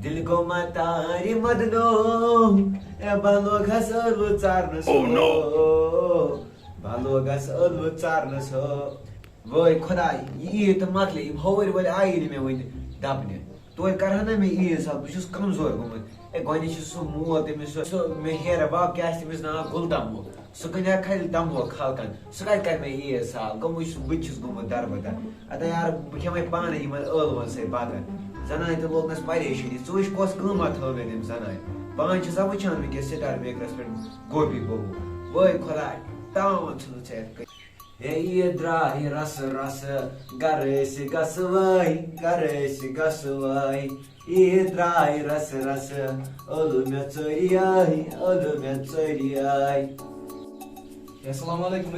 दिल को मतारी मदनो बालो घस अलु चार्नस बालो घस अलु चार्नस वै खुदा ईद मकले हवर वाले आई मे वन दपने तो कर ना मे ईद साल बहुत कमजोर गोमुत गोनी सह मोल तमिस मे हेर बाप क्या तमिस ना गुल तमो सह कन खल तमो खलकन सह कर मे ईद साल गो बहुत गोमुत दरबदर अत यार बह खेमे पाने ळवन सत बत जनान तो लोगनस परेशानी चुश कस कमा थो मे तम जनान पान सा वुचान वस स्टार मेकरस पे गोपी बबू वै खुदा तावन छे हे ईद द्राय रस रस गरस गसवाई ईद द्राय रस रस अलु मे चरियाई अस्सलाम वालेकुम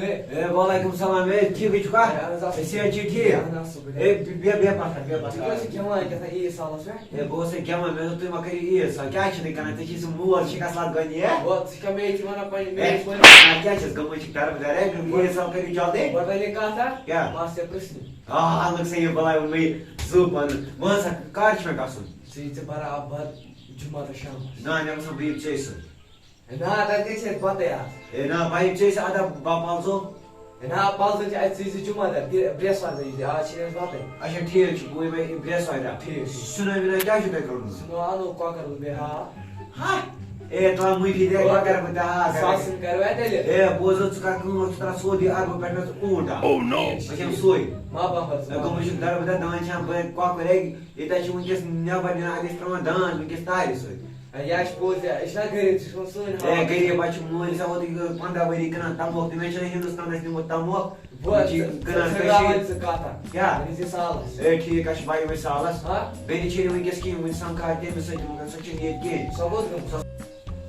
वालेकुम सलाम ठीक छुका से ठीक बे पत्थर ईद सालस पे बस गमा मे तुम कर ईद साल क्या कर तुम मोल शिकस लात गनी क्या गम दरबदर ईद साल कर जल्दी क्या अलग से ये बला मे जुपन वन सा कर मे गन बराबर जुमा शाम ना मे ब्रीफ चेस ना तक पता ना भाई चेस आधा बापालजो ना पालजो अत जुमा ब्रेसवार आज पता अच्छा ठीक बह मे ब्रेसवार ठीक सुना विना क्या कर अनु कॉकर बे हाँ ए तो मुझे दे कर बता सासन करवा तेले ए बोझ चुका तरा सऊदी अरब पे ऊंट ओह नो बचम सोई मां बाप गो मुझे दर बता दान छा कॉकर ये वनकस नबर ना अगस त्रवन दान वनकस तार सोई या पोज ना गरीब सोन ए गरीब बच मोल सा 15 वरी कना तमोक मे हिंदुस्तान निमो तमोक क्या ए ठीक अश भाई वे सालस बेनी छे वनकस की वन संखाते में सच ये के सबोत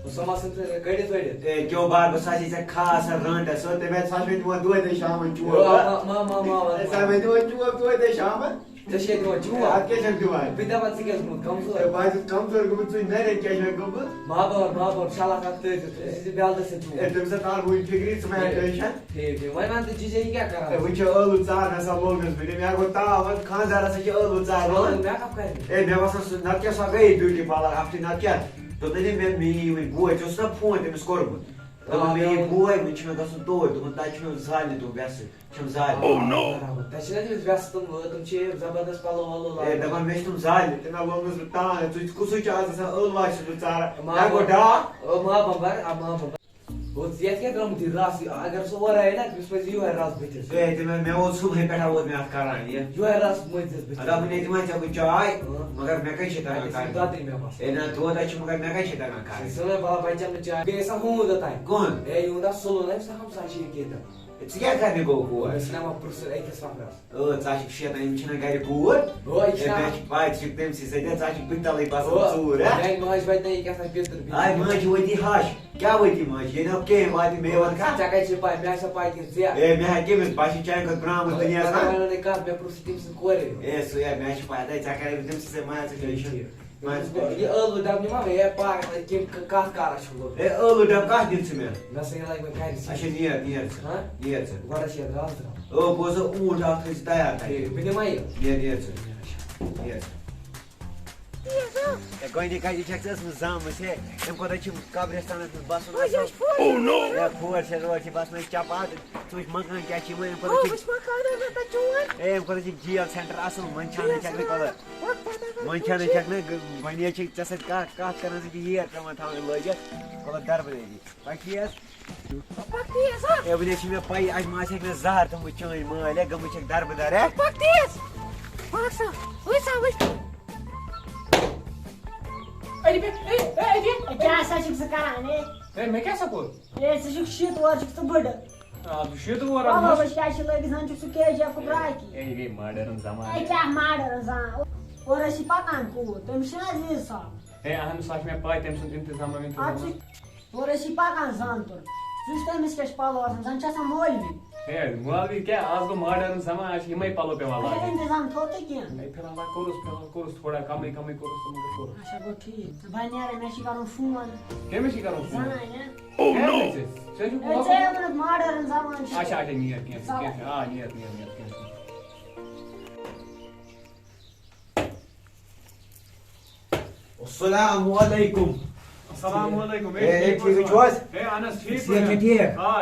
समासन गड़ित वड़ित ए क्यों बार बसासी से खास रंट सो ते मैं सास में दो दे शाम चुआ मा ऐसा में दो दे शाम जैसे दो चुआ आप क्या चल दुआ बिदा मत के कमजोर बाज कमजोर को तू नरे क्या है को मां बाप शाला करते इसे बेल से तू ए तुम से तार हुई फिक्री समय टेंशन ठीक है मैं मानते चीजें क्या कर ए वो अलू चार ना सब लोग इस वीडियो में आगो ता वन खानदार से अलू चार मैं कब कर ए मैं बस ना क्या सा गई ब्यूटी पार्लर आफ्टर ना क्या तो तेरे में मी वो जो सब फोन ते स्कोर तो मैं boy which me गसुन तो ताच में जाले तो वैसे छम जाले ओह नो तचना दिस व्यस्त तुम छे जबरदस्त पालो वालो ला ए दबन में तुम जाले तना लोगस ता तु कुछ चास सा अलवाश तो चारा ना गोडा ओ मां बाबा वो जिया के ग्राम दी रास अगर सो वर है ना किस यू है रास बिच ए ते मैं वो सुबह बैठा वो मैं करान ये यू है रास मुझे बिच अदा मैंने तुम्हें चाहे चाय मगर मैं कहीं शेता ना कर दादी में बस ए ना तो दाच मगर मैं कहीं शेता ना कर सुनो बाबा बच्चा में चाय बेसा हूं होता है कौन ए यू ना सोलो ना हम साची के था क्या करने को हुआ इसने हम प्रोफेसर एक सफर ओ चाची शेता इंचना गाड़ी पूर ओ इच्छा मैं बात चिकतेम से सदा चाची पिटले पास चूर है मैं माज बात नहीं क्या था पेटर आई माज वती हाश क्या वती माज ये ना के वाती मेवन का चाका छिपाई मैं सब पाई के जिया ए मैं के में बाशी चाय को ब्राम दुनिया सा मैंने कहा मैं प्रोफेसर टीम से कोरे ए सो या मैं छिपाई दा चाका एकदम से मैं से ये अलू डब नहीं मावे ये पार किम का कारा छुलो ए अलू डब का दिन से मैं ना से लाइक में खाई अच्छा नियर हां नियर से वाला से राज ओ बोzo ऊंट आ तो तैयार था बिने माई नियर से नियर ए कोई नहीं काई चेक्स में जाम से हम को रही कब्रिस्तान में बस ओह नो या फोर से रोटी बस में चपा तो मकान क्या छी में पर बस मकान में तो चोर ए हम को रही जीएल सेंटर असल मनछाने चकने कलर मनछाने चकने बनिया छी चसत का करन से ये कम था लगे कलर दर बनेगी पकियस ए बने छी में पाई आज मासे में जहर तुम चाय माले गम छ दर बदर है पक्तीस पासा ओए सावस अरे ए क्या सचिक से कराने ए मैं क्या सपोर्ट ये सचिक शीत और चिक तो बड़ अब शीत और बाबा बस क्या छ लगे सन चिक के जे को ब्राकी ए ये मॉडर्न जमाना ए क्या मॉडर्न जा और ऐसी पकान को तुम शायद ये सा ए हम साथ में पाई तम सुन इंतजाम में आज और ऐसी पकान जान तो सिस्टम इसके पालो जान चा मोलवी ए मोलवी क्या आज को मॉडर्न जमाना आज हिमै पालो पे वाला है इंतजाम थोते क्या नहीं फिर अल्लाह कोरस थोड़ा कम कोरस तो मगर कोरस अच्छा गो ठीक भाई यार मैं शिकारो फोन के में शिकारो जाना है ओह नो चलो ए जे मॉडर्न जमाना अच्छा नियत हां नियत السلام عليكم. السلام علیکم ٹھیک چھو حظ؟ ہے انس ٹھیک صحت چھا ٹھیک؟ آ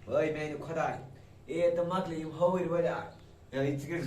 وای میانہِ خۄداے تہٕ مۄکلے یِم ہوٕرۍ وٲلۍ ژٕ کٔرۍ